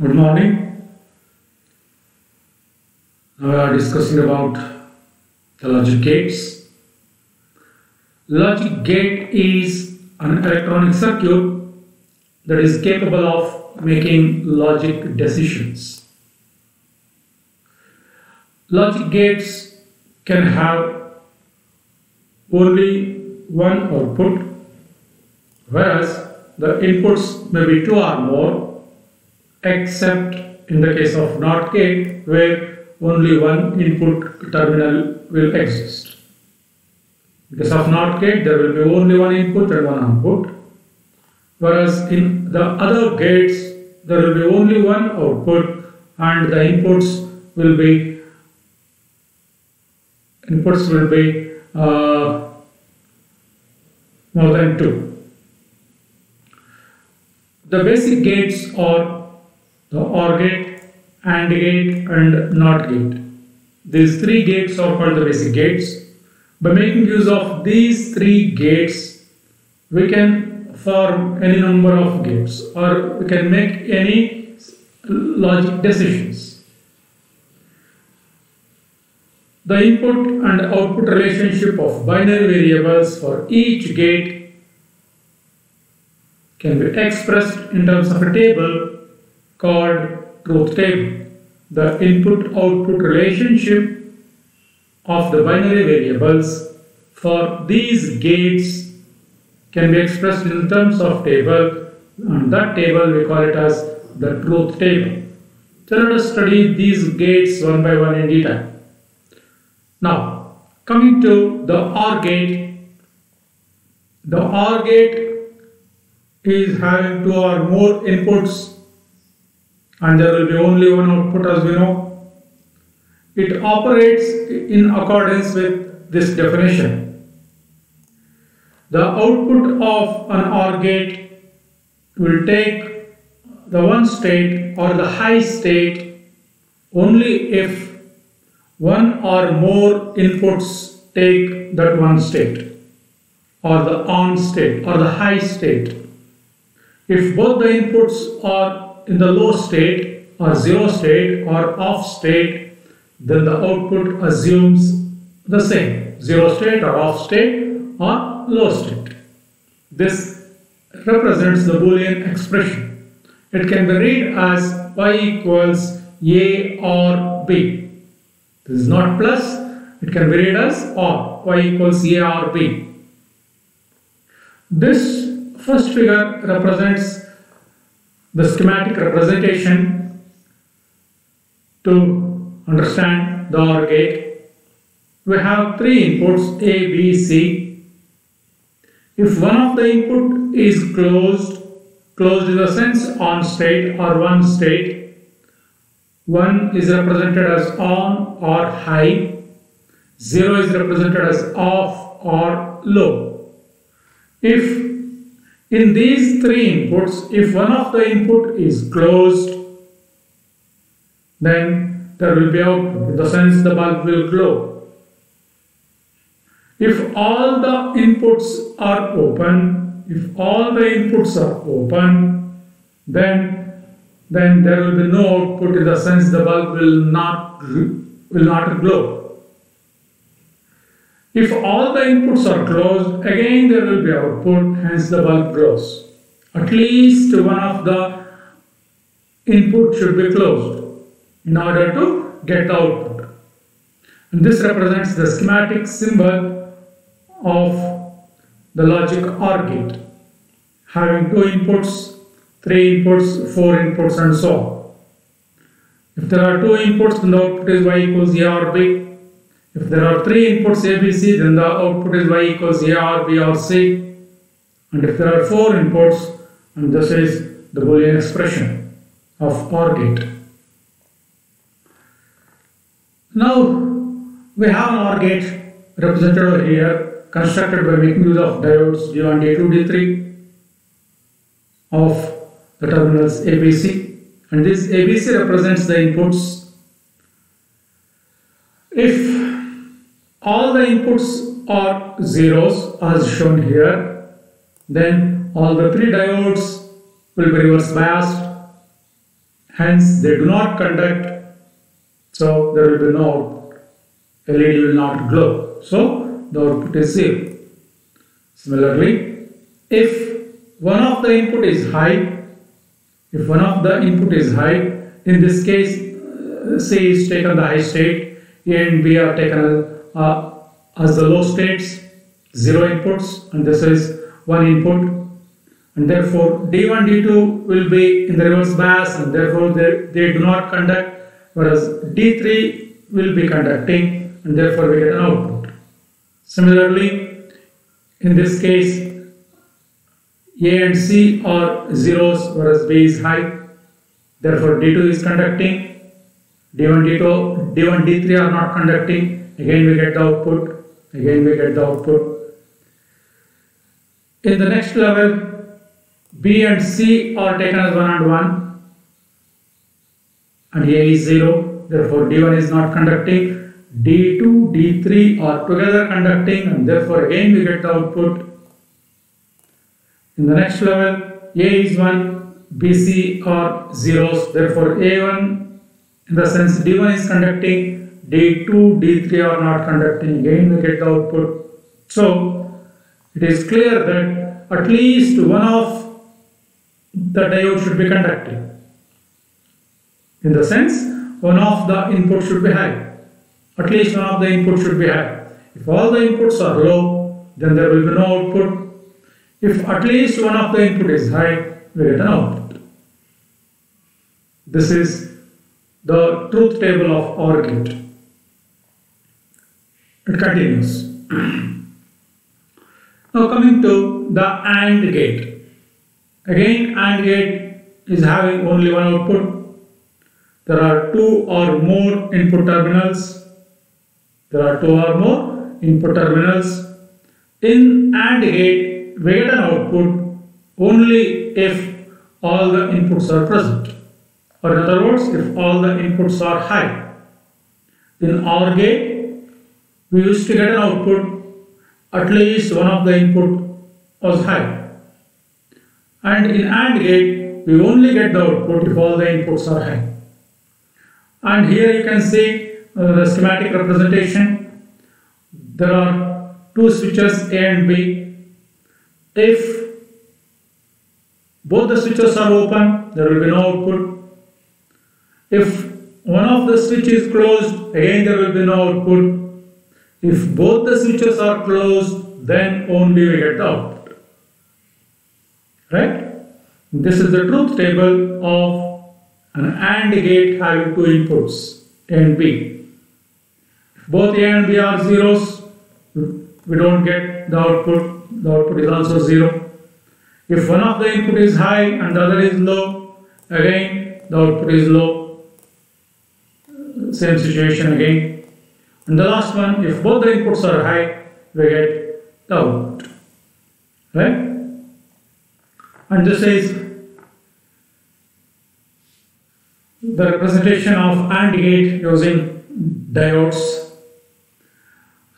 Good morning. Now we are discussing about the logic gates. Logic gate is an electronic circuit that is capable of making logic decisions. Logic gates can have only one output, whereas the inputs may be two or more, except in the case of NOT gate where only one input terminal will exist. In case of NOT gate there will be only one input and one output, whereas in the other gates there will be only one output and the inputs will be more than two. The basic gates are the OR gate, AND gate and NOT gate. These three gates are called the basic gates. By making use of these three gates, we can form any number of gates or we can make any logic decisions. The input and output relationship of binary variables for each gate can be expressed in terms of a table called truth table. The input-output relationship of the binary variables for these gates can be expressed in terms of table, and that table we call it as the truth table. So let us study these gates one by one in detail. Now, coming to the OR gate, the OR gate is having two or more inputs and there will be only one output, as we know. It operates in accordance with this definition. The output of an OR gate will take the one state or the high state only if one or more inputs take that one state or the on state or the high state. If both the inputs are in the low state or zero state or off state, then the output assumes the same, zero state or off state or low state. This represents the Boolean expression. It can be read as y equals A or B. This is not plus, it can be read as or, y equals A or B. This first figure represents the schematic representation to understand the OR gate. We have three inputs A, B, C. If one of the input is closed in the sense on state or one state, one is represented as on or high, 0 is represented as off or low. If in these three inputs, if one of the input is closed, then there will be output, in the sense the bulb will glow. If all the inputs are open, then there will be no output, in the sense the bulb will not glow. If all the inputs are closed, again there will be output, hence the bulb glows. At least one of the input should be closed in order to get the output. And this represents the schematic symbol of the logic OR gate, having two inputs, three inputs, four inputs and so on. If there are two inputs, then the output is y equals A or B. If there are three inputs A, B, C, then the output is y equals A or B or C. And if there are four inputs, and this is the Boolean expression of OR gate. Now we have an OR gate represented over here, constructed by making use of diodes D1, D2, D3 of the terminals ABC, and this ABC represents the inputs. If all the inputs are zeros as shown here, then all the three diodes will be reverse biased, hence they do not conduct, so there will be no output. LED will not glow, so the output is 0. Similarly, if one of the input is high, in this case, C is taken the high state, A and B are taken as the low states, 0 inputs, and this is 1 input, and therefore D1, D2 will be in the reverse bias, and therefore they do not conduct, whereas D3 will be conducting, and therefore we get an output. Similarly, in this case, A and C are zeros, whereas B is high, therefore D2 is conducting, D1, D3 are not conducting, again we get the output, In the next level, B and C are taken as 1 and 1, and A is 0, therefore D1 is not conducting, D2, D3 are together conducting, and therefore again we get the output. In the next level, A is 1, B, C are zeros, therefore A1, in the sense D1 is conducting, D2, D3 are not conducting, again we get the output. So, it is clear that at least one of the diode should be conducting. In the sense, one of the input should be high. At least one of the inputs should be high. If all the inputs are low, then there will be no output. If at least one of the input is high, we get an output. This is the truth table of OR gate. It continues. Now coming to the AND gate. Again, AND gate is having only one output. There are 2 or more input terminals. In AND gate, we get an output only if all the inputs are present. Or in other words, if all the inputs are high. In OR gate, we used to get an output at least one of the input was high. And in AND gate, we only get the output if all the inputs are high. And here you can see the schematic representation. There are 2 switches A and B. If both the switches are open, there will be no output. If one of the switches is closed, again there will be no output. If both the switches are closed, then only we get the output. Right? This is the truth table of an AND gate having 2 inputs, A and B. If both A and B are zeros, we don't get the output. The output is also 0. If one of the input is high and the other is low, again the output is low. Same situation again. And the last one, if both the inputs are high, we get the output. Right? And this is the representation of AND gate using diodes.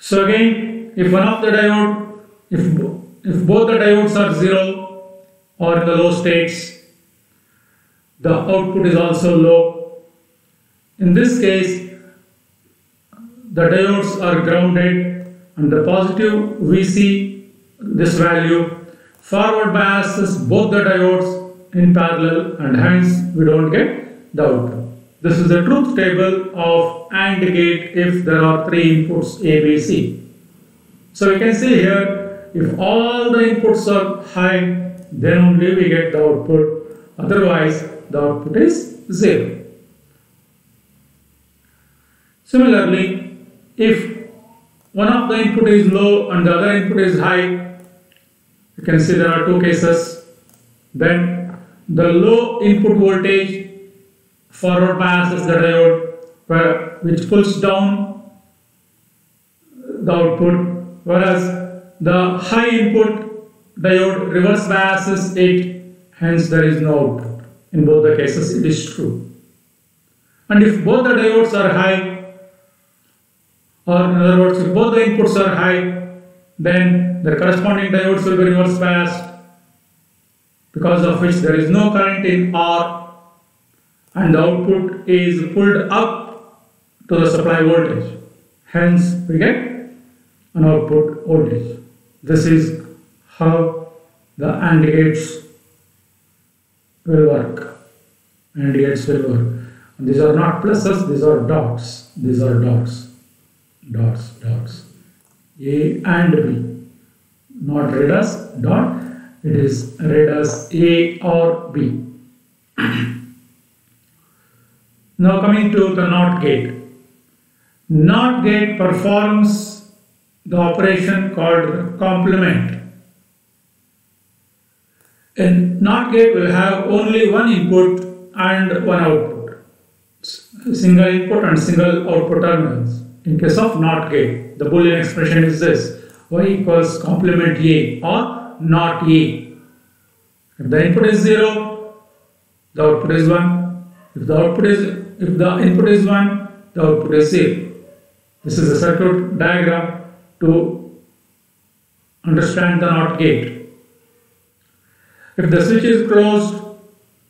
So again, if one of the diode, if both the diodes are 0 or in the low states, the output is also low. In this case, the diodes are grounded and the positive VC, this value, forward biases both the diodes in parallel, and hence we don't get the output. This is the truth table of AND gate if there are 3 inputs A, B, C. So you can see here, if all the inputs are high, then only we get the output. Otherwise, the output is 0. Similarly, if one of the input is low and the other input is high, you can see there are 2 cases. Then the low input voltage forward biases the diode, which pulls down the output, whereas the high input diode reverse biases it, hence there is no output. In both the cases it is true. And if both the diodes are high, or in other words, if both the inputs are high, then the corresponding diodes will be reverse biased, because of which there is no current in R, and the output is pulled up to the supply voltage. Hence, we get an output voltage. This is how the AND gates will work. AND gates will work. And these are not pluses, these are dots. These are dots. Dots, dots. A and B. Not read as dot, it is read as A or B. Now coming to the NOT gate. NOT gate performs the operation called complement. A NOT gate will have only one input and one output. Single input and single output terminals. In case of NOT gate, the Boolean expression is this: y equals complement A or not A. If the input is 0, the output is 1. If the input is 1, the output is 0. This is a circuit diagram to understand the NOT gate. If the switch is closed,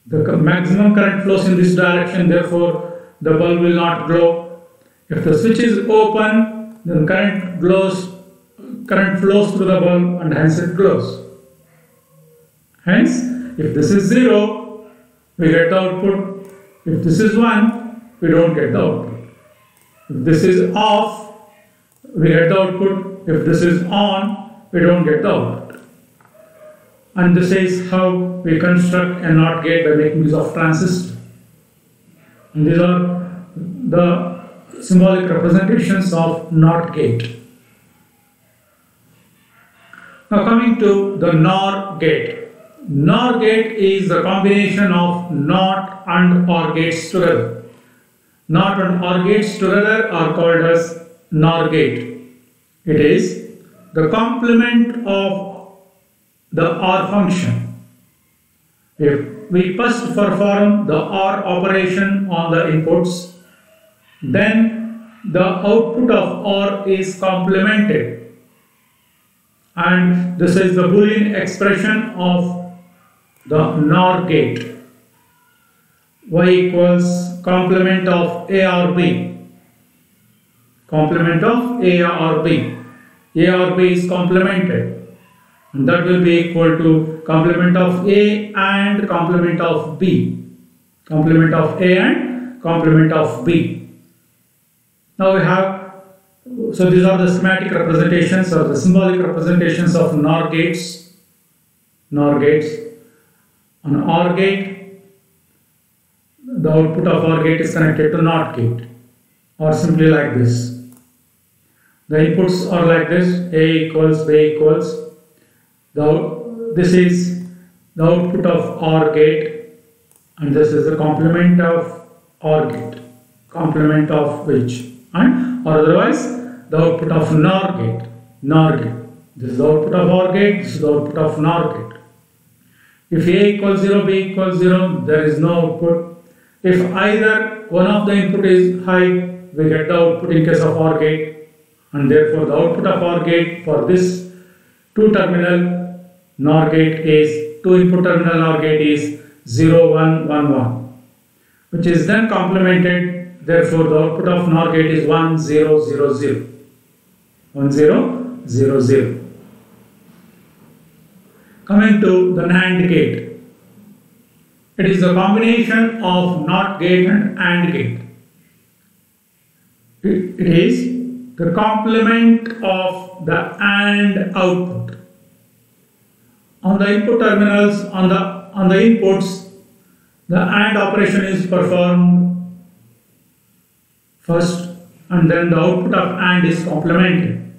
the maximum current flows in this direction, therefore the bulb will not glow. If the switch is open, then current flows through the bulb and hence it glows. Hence, if this is 0, we get the output. If this is 1, we don't get the output. If this is off, we get the output. If this is on, we don't get the output. And this is how we construct a NOT gate by making use of transistor. And these are the symbolic representations of NOT gate. Now coming to the NOR gate. NOR gate is the combination of NOT and OR gates together. NOT and OR gates together are called as NOR gate. It is the complement of the OR function. If we first perform the OR operation on the inputs, then the output of OR is complemented, and this is the Boolean expression of the NOR gate. Y equals complement of A or B. Complement of A or B. A or B is complemented, and that will be equal to complement of A and complement of B. Complement of A and complement of B. Now we have, so these are the schematic representations or the symbolic representations of NOR gates. NOR gates. On OR gate, the output of OR gate is connected to NOT gate, or simply like this. The inputs are like this: A equals, B equals. This is the output of OR gate, and this is the complement of OR gate. Complement of which? And or otherwise the output of NOR gate. NOR gate. This is the output of OR gate, this is the output of NOR gate. If A equals 0, B equals 0, there is no output. If either one of the input is high, we get the output in case of OR gate, and therefore the output of OR gate for this 2-terminal NOR gate is 2-input terminal NOR gate is 0, 1, 1, 1, which is then complemented. Therefore, the output of NOR gate is 1, 0, 0, 0. 1, 0, 0, 0. Coming to the NAND gate. It is a combination of NOT gate and AND gate. It is the complement of the AND output. On the input terminals, on the inputs, the AND operation is performed first, and then the output of AND is complemented.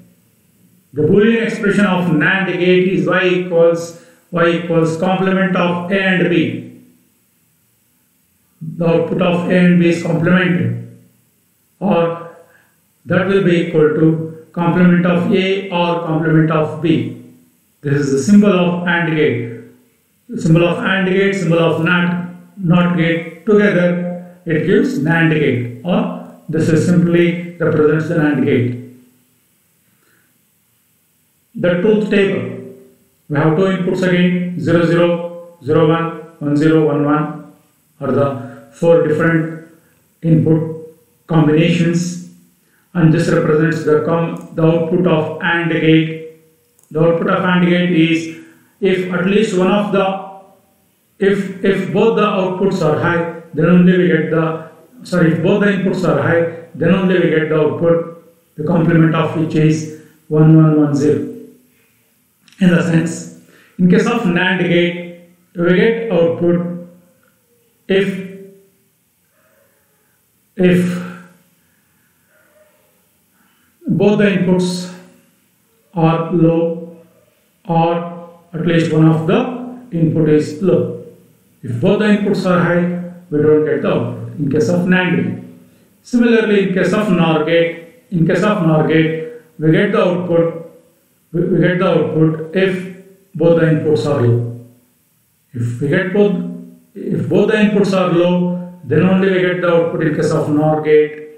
The Boolean expression of NAND gate is y equals complement of A and B. The output of A and B is complemented, or that will be equal to complement of A or complement of B. This is the symbol of AND gate. The symbol of AND gate, symbol of NOT gate, together it gives NAND gate, or this is simply represents the NAND gate. The truth table. We have two inputs again, 0, 0, 0, 1, 1, 0, 1, 1 are the 4 different input combinations, and this represents the output of AND gate. The output of AND gate is if at least one of the if both the outputs are high, then only we get if both the inputs are high, then only we get the output, the complement of which is 1110. In the sense, in case of NAND gate, we get output if both the inputs are low or at least one of the input is low. If both the inputs are high, we don't get the output in case of NAND gate. Similarly, in case of NOR gate, we get the output if both the inputs are low. If both the inputs are low, then only we get the output in case of NOR gate.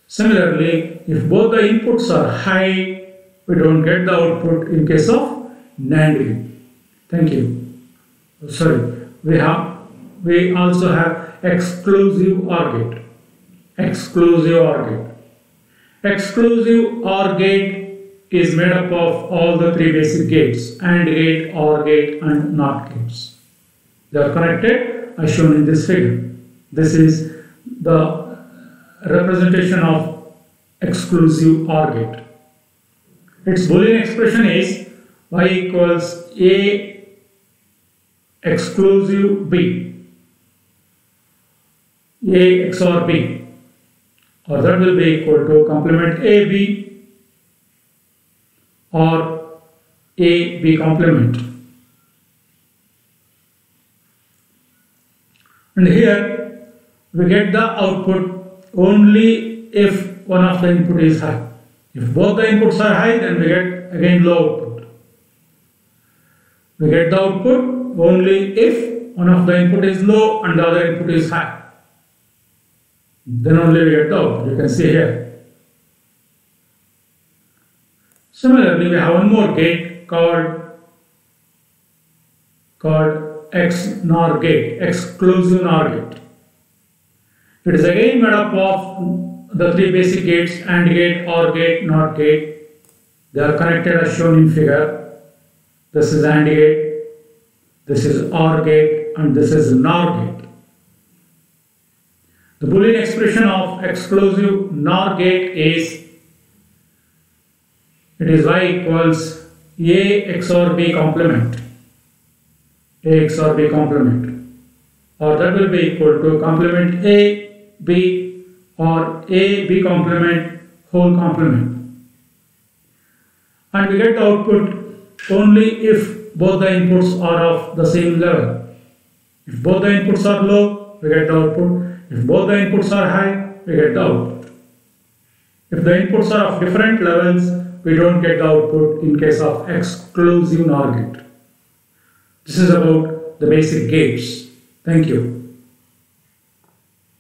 Similarly, if both the inputs are high, we don't get the output in case of NAND gate. Thank you. Sorry. We also have exclusive OR gate. Exclusive OR gate. Exclusive OR gate is made up of all the 3 basic gates: AND gate, OR gate, and NOT gates. They are connected as shown in this figure. This is the representation of exclusive OR gate. Its Boolean expression is y equals A exclusive B, A XOR B, or that will be equal to complement AB or AB complement. And here we get the output only if one of the input is high. If both the inputs are high, then we get again low output. We get the output only if one of the input is low and the other input is high. Then only we get the output. You can see here. Similarly, we have one more gate called XNOR gate, exclusive NOR gate. It is again made up of the 3 basic gates: AND gate, OR gate, NOT gate. They are connected as shown in figure. This is AND gate, this is OR gate, and this is NOR gate. The Boolean expression of exclusive NOR gate is y equals A XOR B complement. A XOR B complement, or that will be equal to complement A B or A B complement whole complement. And we get the output only if both the inputs are of the same level. If both the inputs are low, we get the output. If both the inputs are high, we get the output. If the inputs are of different levels, we don't get the output in case of exclusive NOR gate. This is about the basic gates. Thank you.